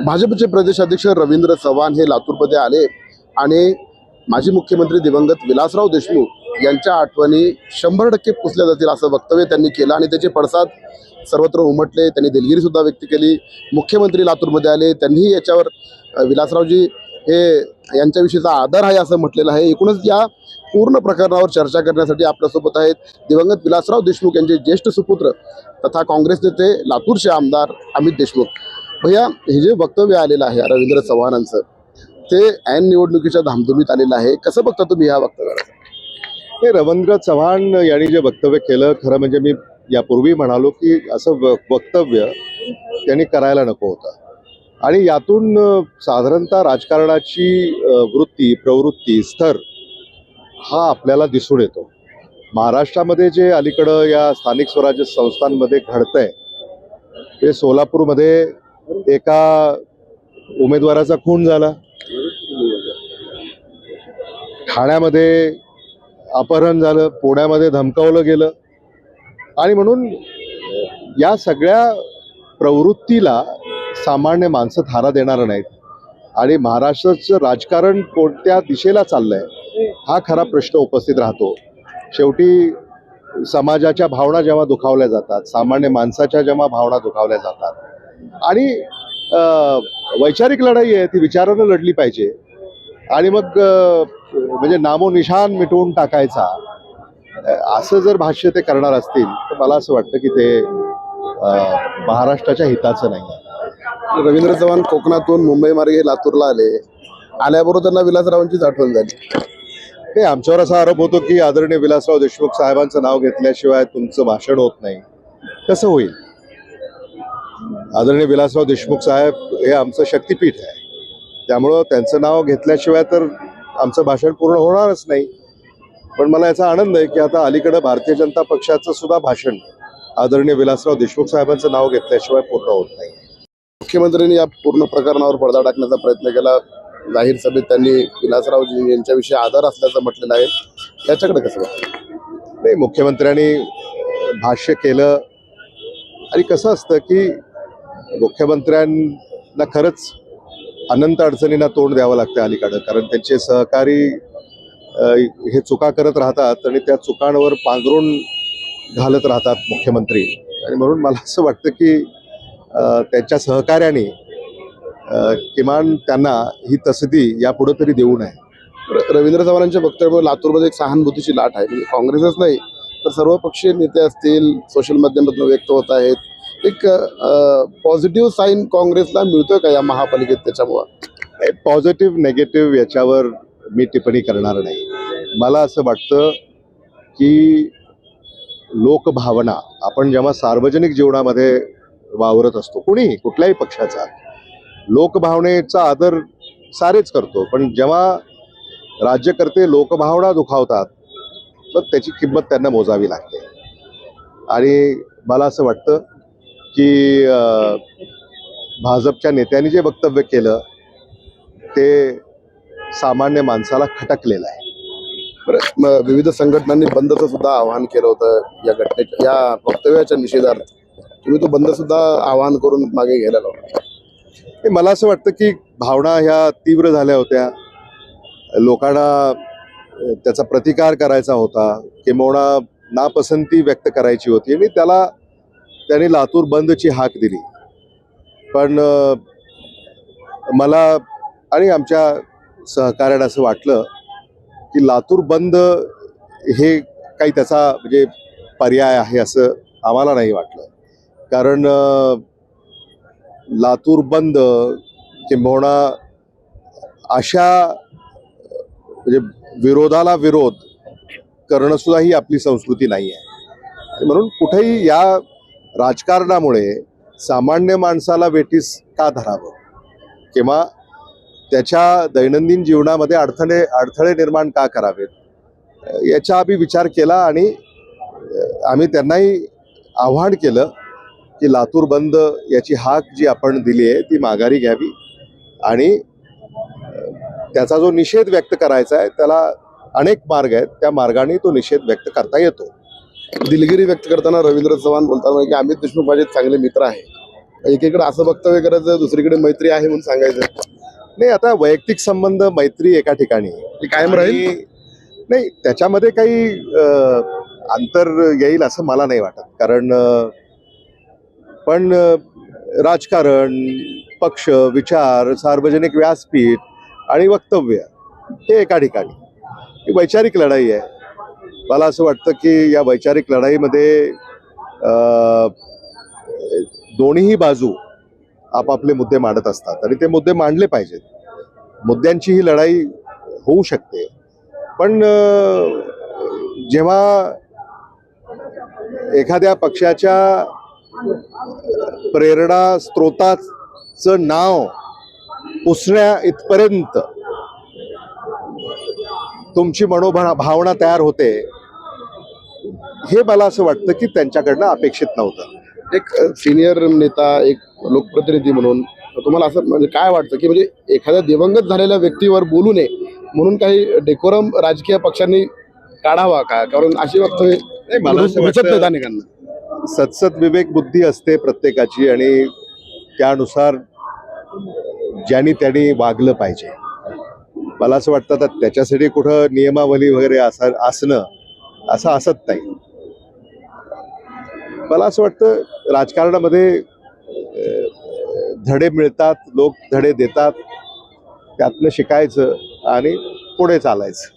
भाजपचे प्रदेशाध्यक्ष रवींद्र चव्हाण हे लातूरमध्ये आले आणि माजी मुख्यमंत्री दिवंगत विलासराव देशमुख यांच्या आठवणी 100% पुसल्या जातील असं वक्तव्य त्यांनी केलं आणि त्याचे पडसाद सर्वत्र उमटले। त्यांनी दिलगिरी सुद्धा व्यक्त केली। मुख्यमंत्री लातूरमध्ये आले, त्यांनी याच्यावर विलासरावजी हे यांच्याविषयीचा आदर आहे असं म्हटलेलं आहे। एकूणच या पूर्ण प्रकरणावर चर्चा करण्यासाठी आपल्यासोबत आहेत दिवंगत विलासराव देशमुख यांचे ज्येष्ठ सुपुत्र तथा काँग्रेस नेते लातूरचे आमदार अमित देशमुख। भैया, हे जे वक्तव्य आलेलं आहे रवींद्र चव्हाणांचं ते ऐन निवडणुकीच्या धामधुमीत आलेलं आहे, कसं बघता तुम्ही या वक्तव्याला? हे रवींद्र चव्हाण यांनी जे वक्तव्य केलं, खरं म्हणजे मी यापूर्वी म्हणालो की असं वक्तव्य त्यांनी करायला नको होतं आणि यातून साधारणतः राजकारणाची वृत्ती प्रवृत्ती स्तर हा आपल्याला दिसून येतो। महाराष्ट्रामध्ये जे अलीकडं या स्थानिक स्वराज्य संस्थांमध्ये घडतंय ते सोलापूरमध्ये एका उमेदवाराचा खून झाला, ठाण्यामध्ये अपहरण झालं, पुण्यामध्ये धमकावलं गेलं आणि म्हणून या सगळ्या प्रवृत्तीला सामान्य माणसं थारा देणार नाहीत आणि महाराष्ट्राचं राजकारण कोणत्या दिशेला चाललंय हा खरा प्रश्न उपस्थित राहतो। शेवटी समाजाच्या भावना जेव्हा दुखावल्या जातात, सामान्य माणसाच्या जेव्हा भावना दुखावल्या जातात आणि वैचारिक लढाई आहे ती विचारानं लढली पाहिजे आणि मग म्हणजे नामोनिशान मिटवून टाकायचा असं जर भाष्य ते करणार असतील तर मला असं वाटतं की ते महाराष्ट्राच्या हिताचं नाही आहे। रवींद्र चव्हाण कोकणातून मुंबई मार्गे लातूरला आल्याबरोबर त्यांना विलासरावांचीच आठवण झाली। हे आमच्यावर असा आरोप होतो की आदरणीय विलासराव देशमुख साहेबांचं नाव घेतल्याशिवाय तुमचं भाषण होत नाही, कसं होईल? आदरणीय विलासराव देशमुख साहेब हे आमचं शक्तिपीठ आहे, त्यामुळं त्यांचं नाव घेतल्याशिवाय तर आमचं भाषण पूर्ण होणारच नाही। पण मला याचा आनंद आहे की आता अलीकडं भारतीय जनता पक्षाचं सुद्धा भाषण आदरणीय विलासराव देशमुख साहेबांचं नाव घेतल्याशिवाय पूर्ण होत नाही। मुख्यमंत्र्यांनी या पूर्ण प्रकरणावर पडदा टाकण्याचा प्रयत्न केला। जाहीर सभेत त्यांनी विलासरावजी यांच्याविषयी आदर असल्याचं म्हटलेलं आहे, याच्याकडे कसं बघतं? नाही, मुख्यमंत्र्यांनी भाष्य केलं आणि कसं असतं की मुख्यमंत्र्यांना खरंच अनंत अडचणींना तोंड द्यावं लागतं अलीकडं, कारण त्यांचे सहकारी हे चुका करत राहतात आणि त्या चुकांवर पांघरून घालत राहतात मुख्यमंत्री आणि म्हणून मला असं वाटतं की त्यांच्या सहकार्याने किमान त्यांना ही तसदी यापुढे तरी देऊ नये। रवींद्र चव्हाणांच्या वक्तव्यामुळे लातूरमध्ये एक सहानुभूतीची लाट आहे, म्हणजे काँग्रेसच नाही तर सर्व पक्षीय नेते असतील सोशल माध्यमातून व्यक्त होत आहेत। एक पॉझिटिव्ह साईन काँग्रेसला मिळतोय का या महापालिकेत? त्याच्यामुळे पॉझिटिव्ह नेगेटिव्ह याच्यावर मी टिप्पणी करणार नाही। मला असं वाटतं की लोकभावना आपण जेव्हा सार्वजनिक जीवनामध्ये वावरत असतो, कुणीही कुठल्याही पक्षाचा, लोकभावनेचा आदर सारेच करतो, पण जेव्हा राज्यकर्ते लोकभावना दुखावतात तर त्याची किंमत त्यांना मोजावी लागते आणि मला असं वाटतं की भाजपच्या नेत्यांनी जे वक्तव्य केलं ते सामान्य माणसाला खटकलेलं आहे। विविध संघटनांनी बंदचं सुद्धा आवाहन केलं होतं या घटनेच्या या वक्तव्याच्या निषेधार्थ, तुम्ही तो बंद सुद्धा आवाहन करून मागे घ्यायला लावला। मला असं वाटतं की भावना ह्या तीव्र झाल्या होत्या, लोकांना त्याचा प्रतिकार करायचा होता, किंबहुना नापसंती व्यक्त करायची होती आणि त्यांनी लातूर बंदची हाक दिली। पण मला आणि आमच्या सहकार्याला असं वाटलं की लातूर बंद हे काही त्याचा म्हणजे पर्याय आहे असं आम्हाला नाही वाटलं, कारण लातूर बंद किंबहुना अशा म्हणजे विरोधाला विरोध करणं सुद्धा ही आपली संस्कृती नाही आहे। म्हणून कुठेही या राजकारणामुळे सामान्य माणसाला वेठीस का धरावं किंवा त्याच्या दैनंदिन जीवनामध्ये अडथळे निर्माण का करावेत याचा आम्ही विचार केला आणि आम्ही त्यांनाही आव्हान केलं की लातूर बंद याची हाक जी आपण दिली आहे ती माघारी घ्यावी आणि त्याचा जो निषेध व्यक्त करायचा आहे त्याला अनेक मार्ग आहेत, त्या मार्गाने तो निषेध व्यक्त करता येतो। दिलगिरी व्यक्त करताना रवींद्र चव्हाण बोलताना की अमित देशमुख माझे चांगले मित्र आहेत, एकीकडे असं वक्तव्य करायचं, दुसरीकडे मैत्री आहे म्हणून सांगायचं. नाही, आता वैयक्तिक संबंध मैत्री एका ठिकाणी ती कायम राहील. नाही, त्याच्यामध्ये काही अंतर येईल असं मला नाही वाटत. कारण पण राजकारण, पक्ष, विचार, सार्वजनिक व्यासपीठ आणि वक्तव्य हे एका ठिकाणी. ही वैचारिक लढाई आहे. मला असं वाटतं की या वैचारिक लढाईमध्ये दोन्हीही बाजू आपापले मुद्दे मांडत असतात आणि ते मुद्दे मांडले पाहिजेत. मुद्द्यांची ही लढाई होऊ शकते. पण जेव्हा एखाद्या पक्षाच्या प्रेरणा स्त्रोताचं नाव पुसण्या इथपर्यंत तुमची भावना तयार होते, हे मला असं वाटतं की त्यांच्याकडनं अपेक्षित नव्हतं. एक सिनियर नेता, एक लोकप्रतिनिधी म्हणून तुम्हाला असं म्हणजे काय वाटतं की म्हणजे एखाद्या दिवंगत झालेल्या व्यक्तीवर बोलू नये म्हणून काही डेकोरम राजकीय पक्षांनी काढावा का? कारण अशी वक्तव्य मला असं रुचत वाटतं- नाहीत अनेकांना. सतसत विवेक बुद्धी असते प्रत्येकाची आणि त्यानुसार ज्यांनी त्यांनी वागलं पाहिजे. मला असं वाटतं आता त्याच्यासाठी कुठं नियमावली वगैरे असणं असं असत नाही. मला असं वाटतं राजकारणामध्ये धडे मिळतात, लोक धडे देतात, त्यातनं शिकायचं आणि पुढे चालायचं.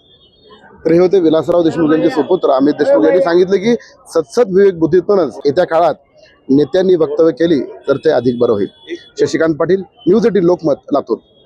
तर हे होते विलासराव देशमुख यांचे सुपुत्र अमित देशमुख यांनी सांगितलं की सतसत विवेक बुद्धीतूनच येत्या काळात नेत्यांनी वक्तव्य केली तर ते अधिक बरं होईल. शशिकांत पाटील, न्यूज 18 लोकमत, लातूर.